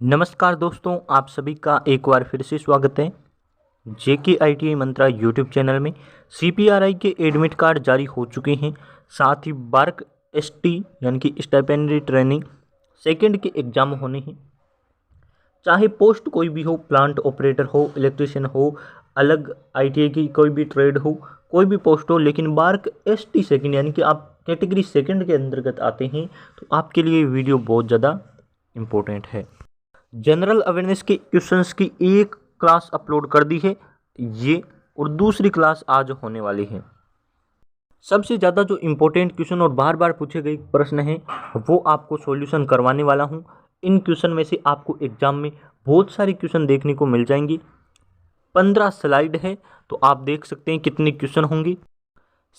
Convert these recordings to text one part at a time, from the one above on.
नमस्कार दोस्तों, आप सभी का एक बार फिर से स्वागत है जेके ITI मंत्रा यूट्यूब चैनल में। CPRI के एडमिट कार्ड जारी हो चुके हैं। साथ ही बार्क ST यानी कि स्टाइपेंडरी ट्रेनिंग सेकंड के एग्ज़ाम होने हैं। चाहे पोस्ट कोई भी हो, प्लांट ऑपरेटर हो, इलेक्ट्रिशियन हो, अलग ITI की कोई भी ट्रेड हो, कोई भी पोस्ट हो, लेकिन बार्क ST सेकंड यानी कि आप कैटेगरी सेकंड के अंतर्गत आते हैं तो आपके लिए वीडियो बहुत ज़्यादा इम्पोर्टेंट है। जनरल अवेयरनेस के क्वेश्चंस की एक क्लास अपलोड कर दी है ये, और दूसरी क्लास आज होने वाली है। सबसे ज़्यादा जो इम्पोर्टेंट क्वेश्चन और बार बार पूछे गए प्रश्न हैं वो आपको सॉल्यूशन करवाने वाला हूँ। इन क्वेश्चन में से आपको एग्जाम में बहुत सारे क्वेश्चन देखने को मिल जाएंगे। 15 स्लाइड है तो आप देख सकते हैं कितने क्वेश्चन होंगे।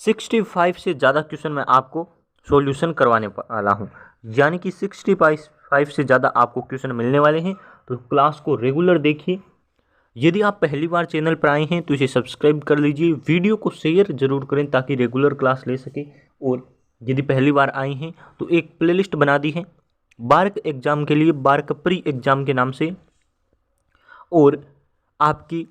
65 से ज़्यादा क्वेश्चन मैं आपको सॉल्यूशन करवाने वाला हूँ, यानी कि 65 से ज़्यादा आपको क्वेश्चन मिलने वाले हैं। तो क्लास को रेगुलर देखिए। यदि आप पहली बार चैनल पर आए हैं तो इसे सब्सक्राइब कर लीजिए, वीडियो को शेयर जरूर करें ताकि रेगुलर क्लास ले सके। और यदि पहली बार आए हैं तो एक प्लेलिस्ट बना दी है बार्क एग्जाम के लिए, बार्क प्री एग्जाम के नाम से, और आपकी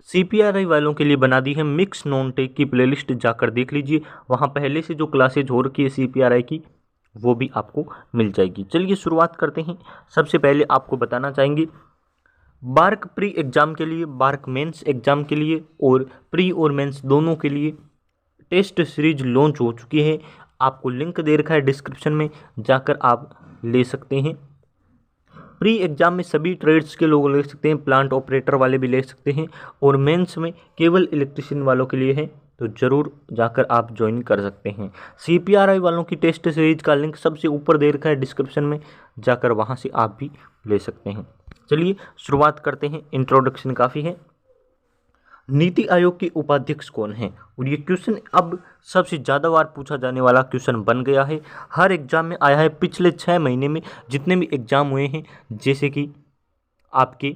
CPRI वालों के लिए बना दी है मिक्स नॉन टेक की प्लेलिस्ट। जाकर देख लीजिए, वहाँ पहले से जो क्लासेज हो रखी है CPRI की वो भी आपको मिल जाएगी। चलिए शुरुआत करते हैं। सबसे पहले आपको बताना चाहेंगे बार्क प्री एग्ज़ाम के लिए, बार्क मेंस एग्ज़ाम के लिए और प्री और मेंस दोनों के लिए टेस्ट सीरीज लॉन्च हो चुकी है। आपको लिंक दे रखा है डिस्क्रिप्शन में, जाकर आप ले सकते हैं। प्री एग्जाम में सभी ट्रेड्स के लोग ले सकते हैं, प्लांट ऑपरेटर वाले भी ले सकते हैं, और मेंस में केवल इलेक्ट्रिशियन वालों के लिए है, तो ज़रूर जाकर आप ज्वाइन कर सकते हैं। CPRI वालों की टेस्ट सीरीज का लिंक सबसे ऊपर दे रखा है डिस्क्रिप्शन में, जाकर वहाँ से आप भी ले सकते हैं। चलिए शुरुआत करते हैं। इंट्रोडक्शन काफ़ी है। नीति आयोग के उपाध्यक्ष कौन हैं, और ये क्वेश्चन अब सबसे ज़्यादा बार पूछा जाने वाला क्वेश्चन बन गया है। हर एग्जाम में आया है पिछले 6 महीने में, जितने भी एग्जाम हुए हैं, जैसे कि आपके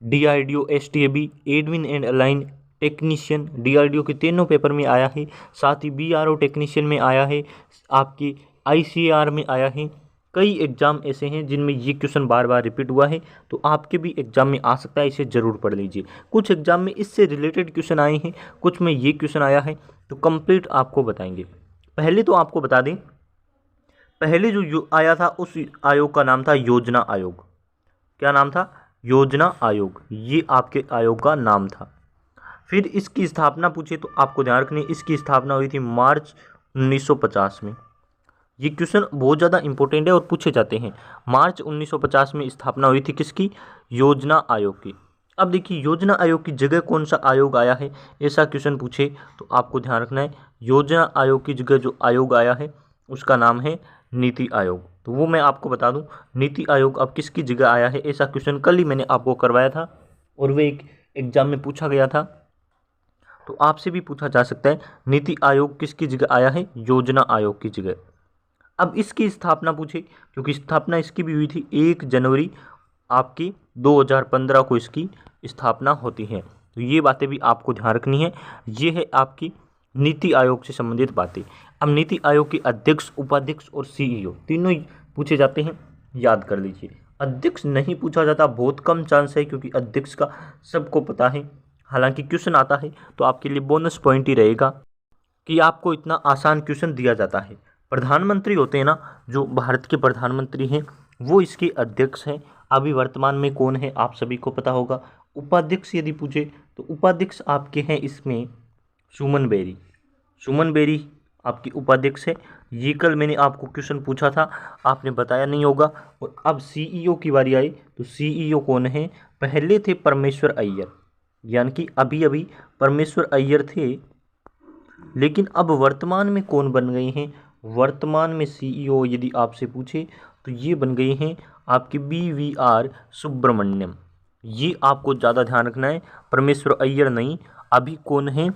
DRDO STAB admin and align technician, DRDO के तीनों पेपर में आया है। साथ ही BRO टेक्नीशियन में आया है, आपके ICAR में आया है। कई एग्जाम ऐसे हैं जिनमें ये क्वेश्चन बार बार रिपीट हुआ है, तो आपके भी एग्जाम में आ सकता है, इसे ज़रूर पढ़ लीजिए। कुछ एग्जाम में इससे रिलेटेड क्वेश्चन आए हैं, कुछ में ये क्वेश्चन आया है, तो कंप्लीट आपको बताएंगे। पहले तो आपको बता दें, पहले जो आया था उस आयोग का नाम था योजना आयोग। क्या नाम था? योजना आयोग, ये आपके आयोग का नाम था। फिर इसकी स्थापना पूछे तो आपको ध्यान रखनी, इसकी स्थापना हुई थी मार्च 1950 में। ये क्वेश्चन बहुत ज़्यादा इंपॉर्टेंट है और पूछे जाते हैं। मार्च 1950 में स्थापना हुई थी किसकी? योजना आयोग की। अब देखिए, योजना आयोग की जगह कौन सा आयोग आया है, ऐसा क्वेश्चन पूछे तो आपको ध्यान रखना है योजना आयोग की जगह जो आयोग आया है उसका नाम है नीति आयोग। तो वो मैं आपको बता दूं, नीति आयोग अब किसकी जगह आया है, ऐसा क्वेश्चन कल ही मैंने आपको करवाया था और वो एक एग्जाम में पूछा गया था, तो आपसे भी पूछा जा सकता है नीति आयोग किसकी जगह आया है? योजना आयोग की जगह। अब इसकी स्थापना पूछे, क्योंकि स्थापना इसकी भी हुई थी 1 जनवरी आपकी 2015 को इसकी स्थापना होती है, तो ये बातें भी आपको ध्यान रखनी है। ये है आपकी नीति आयोग से संबंधित बातें। अब नीति आयोग के अध्यक्ष, उपाध्यक्ष और CEO तीनों ही पूछे जाते हैं, याद कर लीजिए। अध्यक्ष नहीं पूछा जाता, बहुत कम चांस है, क्योंकि अध्यक्ष का सबको पता है। हालांकि क्वेश्चन आता है तो आपके लिए बोनस पॉइंट ही रहेगा कि आपको इतना आसान क्वेश्चन दिया जाता है। प्रधानमंत्री होते हैं ना, जो भारत के प्रधानमंत्री हैं वो इसके अध्यक्ष हैं। अभी वर्तमान में कौन है आप सभी को पता होगा। उपाध्यक्ष यदि पूछे तो उपाध्यक्ष आपके हैं इसमें सुमन बेरी। सुमन बेरी आपकी उपाध्यक्ष है। ये कल मैंने आपको क्वेश्चन पूछा था, आपने बताया नहीं होगा। और अब CEO की बारी आई, तो CEO कौन है? पहले थे परमेश्वर अय्यर, यानी कि अभी अभी परमेश्वर अय्यर थे, लेकिन अब वर्तमान में कौन बन गए हैं? वर्तमान में CEO यदि आपसे पूछे तो ये बन गए हैं आपके BVR सुब्रमण्यम। ये आपको ज़्यादा ध्यान रखना है, परमेश्वर अय्यर नहीं। अभी कौन है?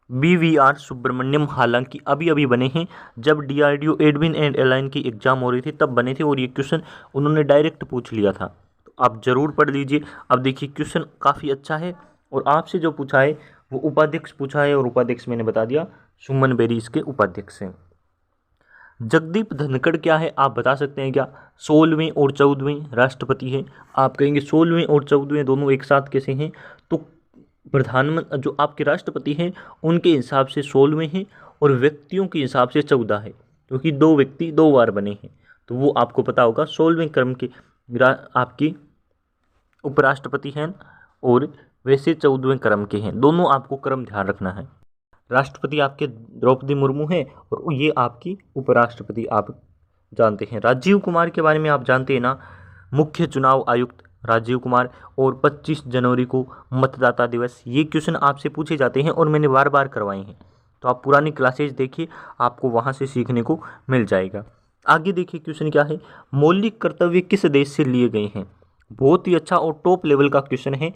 BVR सुब्रमण्यम। हालांकि अभी अभी बने हैं, जब DRDO एडमिन एंड अलाइन की एग्जाम हो रही थी तब बने थे, और ये क्वेश्चन उन्होंने डायरेक्ट पूछ लिया था, तो आप ज़रूर पढ़ लीजिए। अब देखिए क्वेश्चन काफ़ी अच्छा है, और आपसे जो पूछा है वो उपाध्यक्ष पूछा है, और उपाध्यक्ष मैंने बता दिया सुमन बेरी इसके उपाध्यक्ष हैं। जगदीप धनखड़ क्या है, आप बता सकते हैं क्या? 16वें और 14वें राष्ट्रपति हैं। आप कहेंगे 16वें और 14वें दोनों एक साथ कैसे हैं? तो प्रधानमंत्री जो आपके राष्ट्रपति हैं उनके हिसाब से 16वें हैं और व्यक्तियों के हिसाब से 14 है, क्योंकि 2 व्यक्ति 2 बार बने हैं। तो वो आपको पता होगा 16वें क्रम के आपकी उपराष्ट्रपति हैं और वैसे 14वें क्रम के हैं। दोनों आपको क्रम ध्यान रखना है। राष्ट्रपति आपके द्रौपदी मुर्मू हैं और ये आपकी उपराष्ट्रपति आप जानते हैं। राजीव कुमार के बारे में आप जानते हैं ना, मुख्य चुनाव आयुक्त राजीव कुमार। और 25 जनवरी को मतदाता दिवस। ये क्वेश्चन आपसे पूछे जाते हैं और मैंने बार बार करवाए हैं, तो आप पुरानी क्लासेज देखिए, आपको वहाँ से सीखने को मिल जाएगा। आगे देखिए क्वेश्चन क्या है, मौलिक कर्तव्य किस देश से लिए गए हैं? बहुत ही अच्छा और टॉप लेवल का क्वेश्चन है,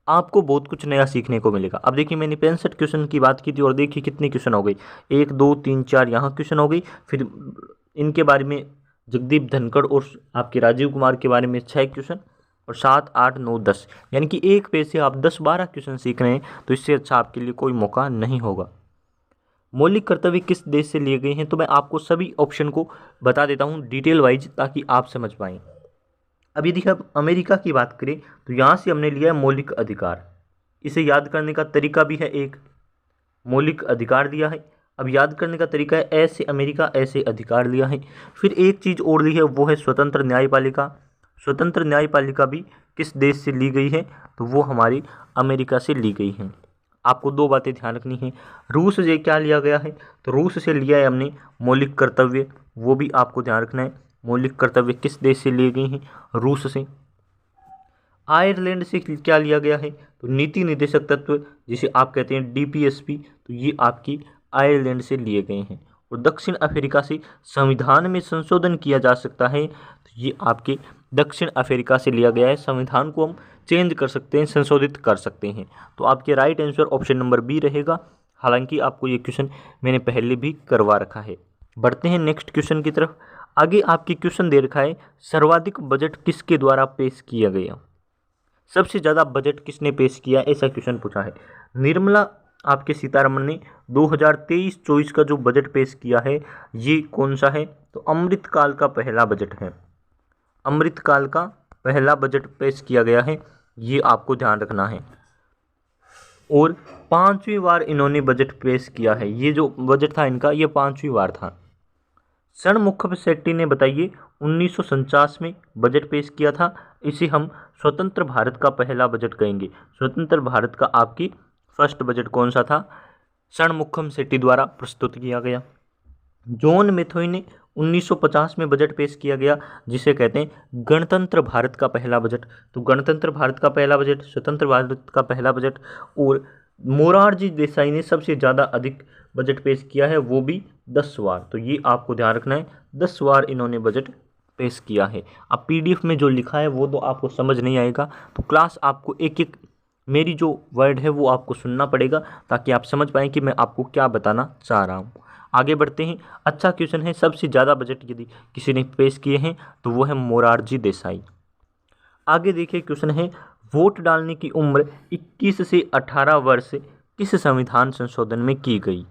आपको बहुत कुछ नया सीखने को मिलेगा। अब देखिए मैंने 65 क्वेश्चन की बात की थी और देखिए कितने क्वेश्चन हो गई, 1 2 3 4 यहाँ क्वेश्चन हो गई। फिर इनके बारे में जगदीप धनखड़ और आपके राजीव कुमार के बारे में 6 क्वेश्चन और 7 8 9 10, यानी कि एक पेज से आप 10-12 क्वेश्चन सीख रहे हैं, तो इससे अच्छा आपके लिए कोई मौका नहीं होगा। मौलिक कर्तव्य किस देश से लिए गए हैं, तो मैं आपको सभी ऑप्शन को बता देता हूँ डिटेल वाइज, ताकि आप समझ पाएँ। अब यदि हम अमेरिका की बात करें तो यहाँ से हमने लिया है मौलिक अधिकार। इसे याद करने का तरीका भी है, एक मौलिक अधिकार दिया है। अब याद करने का तरीका है ऐसे अमेरिका ऐसे अधिकार लिया है। फिर एक चीज़ और ली है, वो है स्वतंत्र न्यायपालिका। स्वतंत्र न्यायपालिका भी किस देश से ली गई है, तो वो हमारी अमेरिका से ली गई है। आपको 2 बातें ध्यान रखनी है। रूस से क्या लिया गया है, तो रूस से लिया है हमने मौलिक कर्तव्य, वो भी आपको ध्यान रखना है। मौलिक कर्तव्य किस देश से लिए गए हैं, रूस से। आयरलैंड से क्या लिया गया है, तो नीति निर्देशक तत्व जिसे आप कहते हैं डीपीएसपी, तो ये आपकी आयरलैंड से लिए गए हैं। और दक्षिण अफ्रीका से संविधान में संशोधन किया जा सकता है, तो ये आपके दक्षिण अफ्रीका से लिया गया है। संविधान को हम चेंज कर सकते हैं, संशोधित कर सकते हैं। तो आपके right answer option number B रहेगा। हालांकि आपको ये क्वेश्चन मैंने पहले भी करवा रखा है। बढ़ते हैं नेक्स्ट क्वेश्चन की तरफ। आगे आपके क्वेश्चन दे रखा है, सर्वाधिक बजट किसके द्वारा पेश किया गया? सबसे ज़्यादा बजट किसने पेश किया, ऐसा क्वेश्चन पूछा है। निर्मला आपके सीतारमण ने 2023-24 का जो बजट पेश किया है, ये कौन सा है, तो अमृतकाल का पहला बजट है। अमृतकाल का पहला बजट पेश किया गया है, ये आपको ध्यान रखना है। और 5वीं बार इन्होंने बजट पेश किया है। ये जो बजट था इनका, ये 5वीं बार था। षणमुखम शेट्टी ने बताइए 1949 में बजट पेश किया था। इसे हम स्वतंत्र भारत का पहला बजट कहेंगे। स्वतंत्र भारत का आपकी फर्स्ट बजट कौन सा था, षणमुखम शेट्टी द्वारा प्रस्तुत किया गया। जॉन मैथ्यू ने 1950 में बजट पेश किया गया, जिसे कहते हैं गणतंत्र भारत का पहला बजट। तो गणतंत्र भारत का पहला बजट, स्वतंत्र भारत का पहला बजट। और मोरारजी देसाई ने सबसे ज़्यादा अधिक बजट पेश किया है, वो भी 10 बार। तो ये आपको ध्यान रखना है, 10 बार इन्होंने बजट पेश किया है। अब पीडीएफ में जो लिखा है वो तो आपको समझ नहीं आएगा, तो क्लास आपको एक एक मेरी जो वर्ड है वो आपको सुनना पड़ेगा, ताकि आप समझ पाएँ कि मैं आपको क्या बताना चाह रहा हूँ। आगे बढ़ते हैं। अच्छा क्वेश्चन है, सबसे ज़्यादा बजट यदि किसी ने पेश किए हैं तो वो है मोरारजी देसाई। आगे देखिए क्वेश्चन है, वोट डालने की उम्र 21 से 18 वर्ष किस संविधान संशोधन में की गई?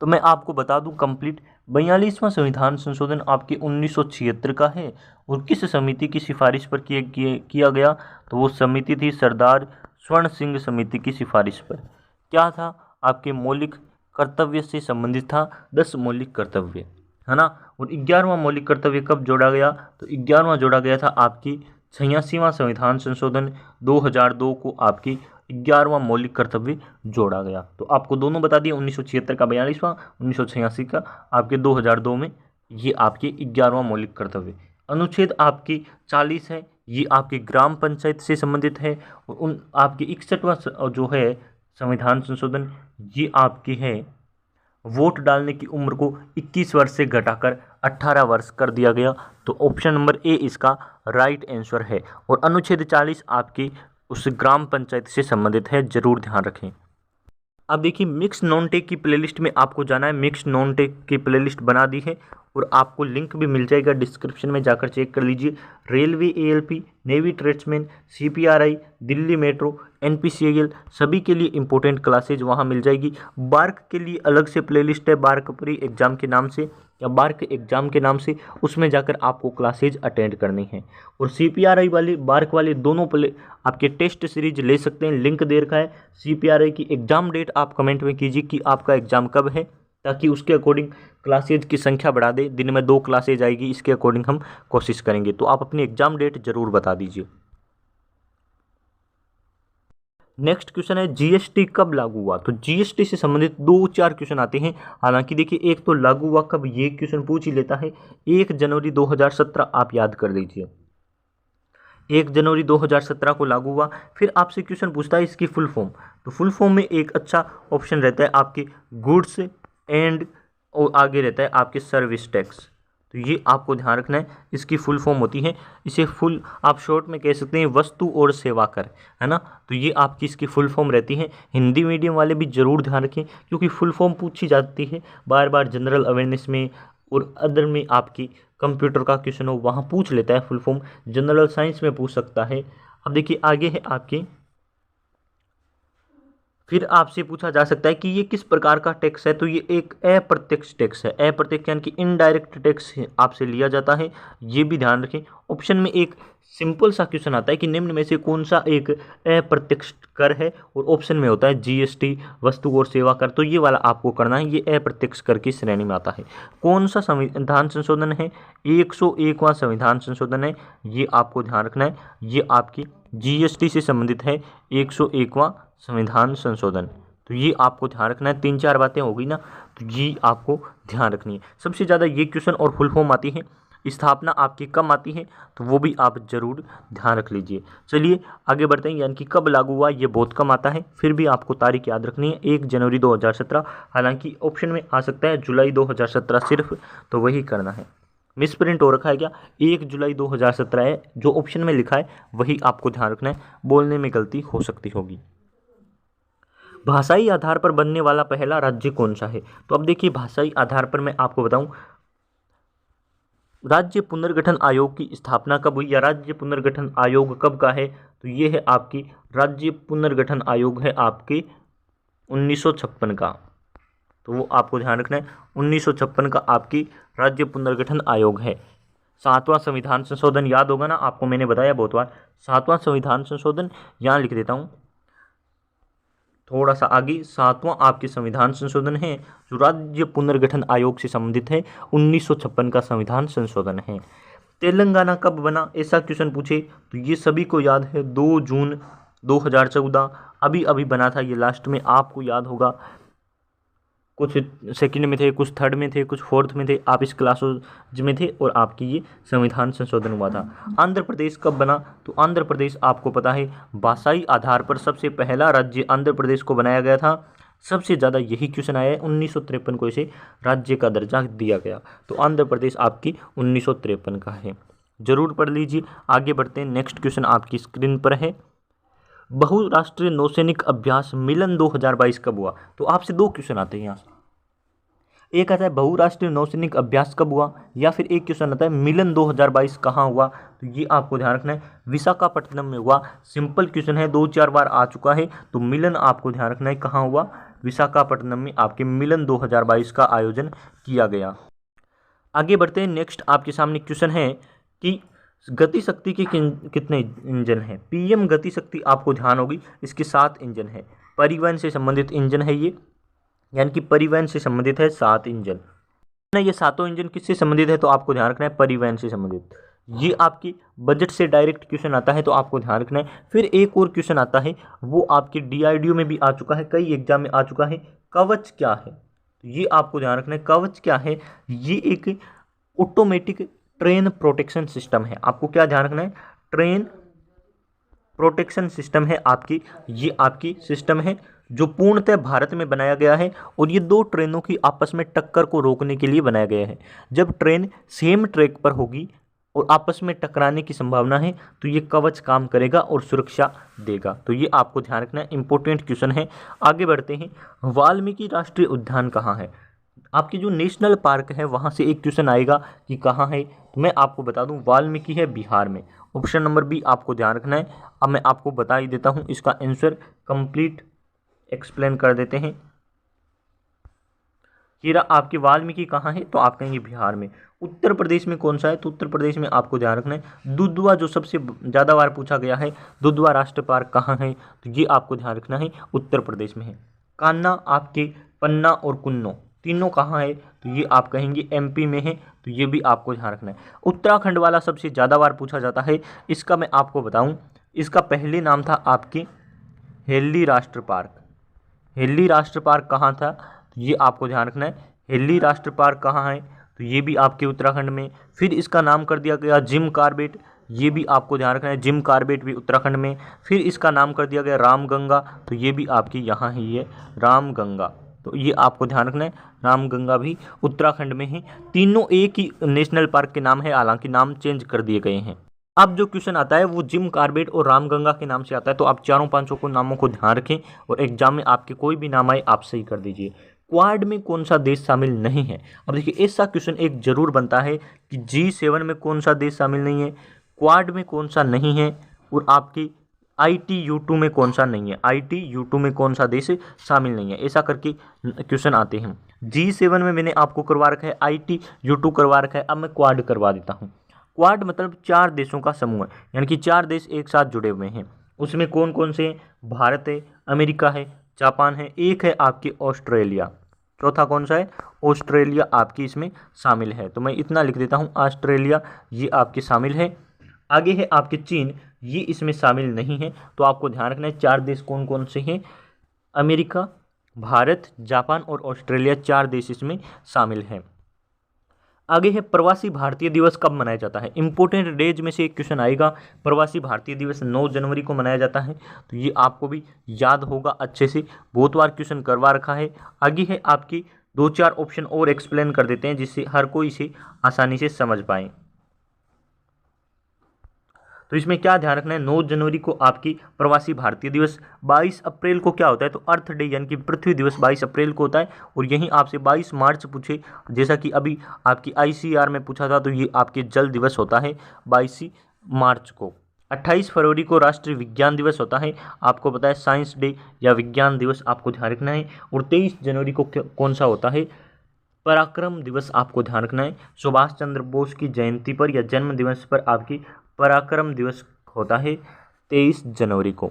तो मैं आपको बता दूं, कंप्लीट 42वां संविधान संशोधन आपके 1976 का है। और किस समिति की सिफारिश पर किया गया, तो वो समिति थी सरदार स्वर्ण सिंह समिति की सिफारिश पर। क्या था, आपके मौलिक कर्तव्य से संबंधित था, 10 मौलिक कर्तव्य, है ना। और 11वां मौलिक कर्तव्य कब जोड़ा गया, तो 11वां जोड़ा गया था आपकी 86वां संविधान संशोधन 2002 को आपकी 11वां मौलिक कर्तव्य जोड़ा गया। तो आपको दोनों बता दिए, 1976 का 42वां, 1986 का आपके 2002 में ये आपके 11वां मौलिक कर्तव्य। अनुच्छेद आपकी 40 है, ये आपके ग्राम पंचायत से संबंधित है। और उन आपके 61वां जो है संविधान संशोधन, ये आपकी है वोट डालने की उम्र को 21 वर्ष से घटाकर 18 वर्ष कर दिया गया। तो ऑप्शन नंबर ए इसका राइट आंसर है। और अनुच्छेद 40 आपकी उस ग्राम पंचायत से संबंधित है, जरूर ध्यान रखें। अब देखिए मिक्स नॉन टेक की प्लेलिस्ट में आपको जाना है। मिक्स नॉन टेक की प्लेलिस्ट बना दी है, और आपको लिंक भी मिल जाएगा डिस्क्रिप्शन में, जाकर चेक कर लीजिए। Railway ALP, navy tradesman, CPRI, Delhi metro, NPCIL सभी के लिए इंपॉर्टेंट क्लासेज वहाँ मिल जाएगी। बार्क के लिए अलग से प्लेलिस्ट है, बार्क प्री एग्जाम के नाम से या बार्क एग्जाम के नाम से, उसमें जाकर आपको क्लासेज अटेंड करनी है। और CPRI वाले बार्क वाले दोनों आपके टेस्ट सीरीज ले सकते हैं, लिंक दे रखा है। CPRI की एग्जाम डेट आप कमेंट में कीजिए कि आपका एग्जाम कब है, ताकि उसके अकॉर्डिंग क्लासेज की संख्या बढ़ा दे। दिन में 2 क्लासेज आएगी, इसके अकॉर्डिंग हम कोशिश करेंगे। तो आप अपनी एग्जाम डेट जरूर बता दीजिए। नेक्स्ट क्वेश्चन है GST कब लागू हुआ। तो GST से संबंधित 2-4 क्वेश्चन आते हैं। हालांकि देखिए, एक तो लागू हुआ कब, ये क्वेश्चन पूछ ही लेता है। 1 जनवरी 2017 आप याद कर लीजिए, 1 जनवरी 2017 को लागू हुआ। फिर आपसे क्वेश्चन पूछता है इसकी फुल फॉर्म। तो फुल फॉर्म में एक अच्छा ऑप्शन रहता है आपके गुड्स एंड, और आगे रहता है आपके सर्विस टैक्स। तो ये आपको ध्यान रखना है, इसकी फुल फॉर्म होती है। इसे फुल आप शॉर्ट में कह सकते हैं वस्तु और सेवा कर, है ना। तो ये आपकी इसकी फुल फॉर्म रहती है। हिंदी मीडियम वाले भी जरूर ध्यान रखें, क्योंकि फुल फॉर्म पूछी जाती है बार बार जनरल अवेयरनेस में, और अदर में आपकी कंप्यूटर का क्वेश्चन हो वहाँ पूछ लेता है फुल फॉर्म, जनरल साइंस में पूछ सकता है। अब देखिए आगे है आपके, फिर आपसे पूछा जा सकता है कि ये किस प्रकार का टैक्स है। तो ये एक अप्रत्यक्ष टैक्स है। अप्रत्यक्ष यानी कि इनडायरेक्ट टैक्स आपसे लिया जाता है, ये भी ध्यान रखें। ऑप्शन में एक सिंपल सा क्वेश्चन आता है कि निम्न में से कौन सा एक अप्रत्यक्ष कर है, और ऑप्शन में होता है GST, वस्तु और सेवा कर। तो ये वाला आपको करना है, ये अप्रत्यक्ष कर की श्रेणी में आता है। कौन सा संविधान संशोधन है, 101वां संविधान संशोधन है, ये आपको ध्यान रखना है। ये आपकी GST से संबंधित है, 101वां संविधान संशोधन। तो ये आपको ध्यान रखना है। 3-4 बातें हो गई ना, तो ये आपको ध्यान रखनी है। सबसे ज़्यादा ये क्वेश्चन और फुल फॉर्म आती है। स्थापना आपकी कम आती है, तो वो भी आप जरूर ध्यान रख लीजिए। चलिए आगे बढ़ते हैं, यानी कि कब लागू हुआ ये बहुत कम आता है, फिर भी आपको तारीख याद रखनी है, 1 जनवरी 2017। हालांकि ऑप्शन में आ सकता है जुलाई 2017 सिर्फ, तो वही करना है। मिस प्रिंट हो रखा है क्या, 1 जुलाई 2017 है, जो ऑप्शन में लिखा है वही आपको ध्यान रखना है, बोलने में गलती हो सकती होगी। भाषाई आधार पर बनने वाला पहला राज्य कौन सा है। तो अब देखिए, भाषाई आधार पर मैं आपको बताऊं, राज्य पुनर्गठन आयोग की स्थापना कब हुई, या राज्य पुनर्गठन आयोग कब का है। तो ये है आपकी राज्य पुनर्गठन आयोग है आपके 1956 का। तो वो आपको ध्यान रखना है, 1956 का आपकी राज्य पुनर्गठन आयोग है। 7वां संविधान संशोधन याद होगा ना आपको, मैंने बताया बहुत बार। 7वां संविधान संशोधन यहाँ लिख देता हूँ, थोड़ा सा आगे 7वां आपके संविधान संशोधन है, जो राज्य पुनर्गठन आयोग से संबंधित है, 1956 का संविधान संशोधन है। तेलंगाना कब बना, ऐसा क्वेश्चन पूछे तो ये सभी को याद है, 2 जून 2014 अभी अभी बना था। ये लास्ट में आपको याद होगा, कुछ सेकंड में थे, कुछ थर्ड में थे, कुछ फोर्थ में थे, आप इस क्लासों में थे, और आपकी ये संविधान संशोधन हुआ था। आंध्र प्रदेश कब बना, तो आंध्र प्रदेश आपको पता है भाषाई आधार पर सबसे पहला राज्य आंध्र प्रदेश को बनाया गया था। सबसे ज़्यादा यही क्वेश्चन आया है, 1953 को इसे राज्य का दर्जा दिया गया। तो आंध्र प्रदेश आपकी 1953 का है, जरूर पढ़ लीजिए। आगे बढ़ते हैं, नेक्स्ट क्वेश्चन आपकी स्क्रीन पर है, बहुराष्ट्रीय नौसैनिक अभ्यास मिलन 2022 कब हुआ। तो आपसे 2 क्वेश्चन आते हैं यहाँ, एक आता है बहुराष्ट्रीय नौसैनिक अभ्यास कब हुआ, या फिर एक क्वेश्चन आता है मिलन 2022 कहाँ हुआ। तो ये आपको ध्यान रखना है, विशाखापट्टनम में हुआ। सिंपल क्वेश्चन है, 2-4 बार आ चुका है। तो मिलन आपको ध्यान रखना है कहाँ हुआ, विशाखापट्टनम में आपके मिलन 2022 का आयोजन किया गया। आगे बढ़ते हैं, नेक्स्ट आपके सामने क्वेश्चन है कि गति शक्ति के कितने इंजन हैं। PM गति शक्ति आपको ध्यान होगी, इसके 7 इंजन है। परिवहन से संबंधित इंजन है ये, यानी कि परिवहन से संबंधित है 7 इंजन। ये 7 इंजन किससे संबंधित है, तो आपको ध्यान रखना है परिवहन से संबंधित। ये आपकी बजट से डायरेक्ट क्वेश्चन आता है, तो आपको ध्यान रखना है। फिर एक और क्वेश्चन आता है, वो आपके DRDO में भी आ चुका है, कई एग्जाम में आ चुका है, कवच क्या है। ये आपको ध्यान रखना है, कवच क्या है। ये एक ऑटोमेटिक ट्रेन प्रोटेक्शन सिस्टम है। आपको क्या ध्यान रखना है, ट्रेन प्रोटेक्शन सिस्टम है आपकी, ये आपकी सिस्टम है जो पूर्णतः भारत में बनाया गया है, और ये 2 ट्रेनों की आपस में टक्कर को रोकने के लिए बनाया गया है। जब ट्रेन सेम ट्रैक पर होगी और आपस में टकराने की संभावना है, तो ये कवच काम करेगा और सुरक्षा देगा। तो ये आपको ध्यान रखना है, इंपॉर्टेंट क्वेश्चन है। आगे बढ़ते हैं, वाल्मीकि राष्ट्रीय उद्यान कहाँ है। आपकी जो नेशनल पार्क है वहाँ से एक क्वेश्चन आएगा कि कहाँ है, तो मैं आपको बता दूँ वाल्मीकि है बिहार में। ऑप्शन नंबर बी आपको ध्यान रखना है। अब मैं आपको बता ही देता हूँ इसका आंसर, कंप्लीट एक्सप्लेन कर देते हैं। हीरा आपकी वाल्मीकि कहाँ है, तो आप कहेंगे बिहार में। उत्तर प्रदेश में कौन सा है, तो उत्तर प्रदेश में आपको ध्यान रखना है दुधवा, जो सबसे ज़्यादा बार पूछा गया है, दुधवा राष्ट्रीय पार्क कहाँ है, तो ये आपको ध्यान रखना है उत्तर प्रदेश में है। कान्हा आपके पन्ना और कुन्नो तीनों कहाँ है, तो ये आप कहेंगे एमपी में है, तो ये भी आपको ध्यान रखना है। उत्तराखंड वाला सबसे ज़्यादा बार पूछा जाता है, इसका मैं आपको बताऊँ, इसका पहले नाम था आपके हेल्ली राष्ट्रीय पार्क। हेल्ली राष्ट्रीय पार्क कहाँ था, तो ये आपको ध्यान रखना है। हेल्ली राष्ट्रीय पार्क कहाँ है, तो ये भी आपके उत्तराखंड में। फिर इसका नाम कर दिया गया जिम कॉर्बेट, ये भी आपको ध्यान रखना है, जिम कॉर्बेट भी उत्तराखंड में। फिर इसका नाम कर दिया गया रामगंगा, तो ये भी आपकी यहाँ ही है रामगंगा, तो ये आपको ध्यान रखना है, रामगंगा भी उत्तराखंड में है। तीनों एक ही नेशनल पार्क के नाम है, हालांकि नाम चेंज कर दिए गए हैं। अब जो क्वेश्चन आता है वो जिम कॉर्बेट और रामगंगा के नाम से आता है, तो आप चारों पांचों को नामों को ध्यान रखें और एग्जाम में आपके कोई भी नाम आए आप सही कर दीजिए। क्वाड में कौन सा देश शामिल नहीं है, अब देखिए ऐसा क्वेश्चन एक जरूर बनता है कि G7 में कौन सा देश शामिल नहीं है, क्वाड में कौन सा नहीं है, और आपकी ITU2 में कौन सा नहीं है, ITU2 में कौन सा देश शामिल नहीं है, ऐसा करके क्वेश्चन आते हैं। G7 में मैंने आपको करवा रखा है, ITU2 करवा रखा है, अब मैं क्वाड करवा देता हूँ। क्वाड मतलब 4 देशों का समूह है, यानी कि 4 देश एक साथ जुड़े हुए हैं। उसमें कौन कौन से हैं, भारत है, अमेरिका है, जापान है, एक है आपकी ऑस्ट्रेलिया, चौथा कौन सा है, ऑस्ट्रेलिया आपकी इसमें शामिल है। तो मैं इतना लिख देता हूँ, ऑस्ट्रेलिया ये आपके शामिल है। आगे है आपके चीन, ये इसमें शामिल नहीं है, तो आपको ध्यान रखना है 4 देश कौन कौन से हैं, अमेरिका, भारत, जापान और ऑस्ट्रेलिया, 4 देश इसमें शामिल हैं। आगे है प्रवासी भारतीय दिवस कब मनाया जाता है, इंपॉर्टेंट डेज में से एक क्वेश्चन आएगा। प्रवासी भारतीय दिवस 9 जनवरी को मनाया जाता है, तो ये आपको भी याद होगा अच्छे से, बहुत बार क्वेश्चन करवा रखा है। आगे है आपकी 2-4 ऑप्शन और एक्सप्लेन कर देते हैं जिससे हर कोई इसे आसानी से समझ पाए। तो इसमें क्या ध्यान रखना है, 9 जनवरी को आपकी प्रवासी भारतीय दिवस। 22 अप्रैल को क्या होता है, तो अर्थ डे यानी कि पृथ्वी दिवस 22 अप्रैल को होता है। और यहीं आपसे 22 मार्च पूछे, जैसा कि अभी आपकी ICAR में पूछा था, तो ये आपके जल दिवस होता है 22 मार्च को। 28 फरवरी को राष्ट्रीय विज्ञान दिवस होता है, आपको पता है साइंस डे या विज्ञान दिवस आपको ध्यान रखना है। और 23 जनवरी को कौन सा होता है, पराक्रम दिवस आपको ध्यान रखना है। सुभाष चंद्र बोस की जयंती पर या जन्म दिवस पर आपकी पराक्रम दिवस होता है 23 जनवरी को।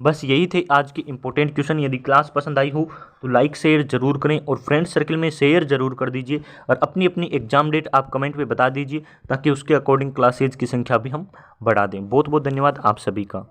बस यही थे आज के इम्पोर्टेंट क्वेश्चन। यदि क्लास पसंद आई हो तो लाइक शेयर जरूर करें और फ्रेंड सर्कल में शेयर जरूर कर दीजिए, और अपनी अपनी एग्जाम डेट आप कमेंट में बता दीजिए ताकि उसके अकॉर्डिंग क्लासेज की संख्या भी हम बढ़ा दें। बहुत बहुत धन्यवाद आप सभी का।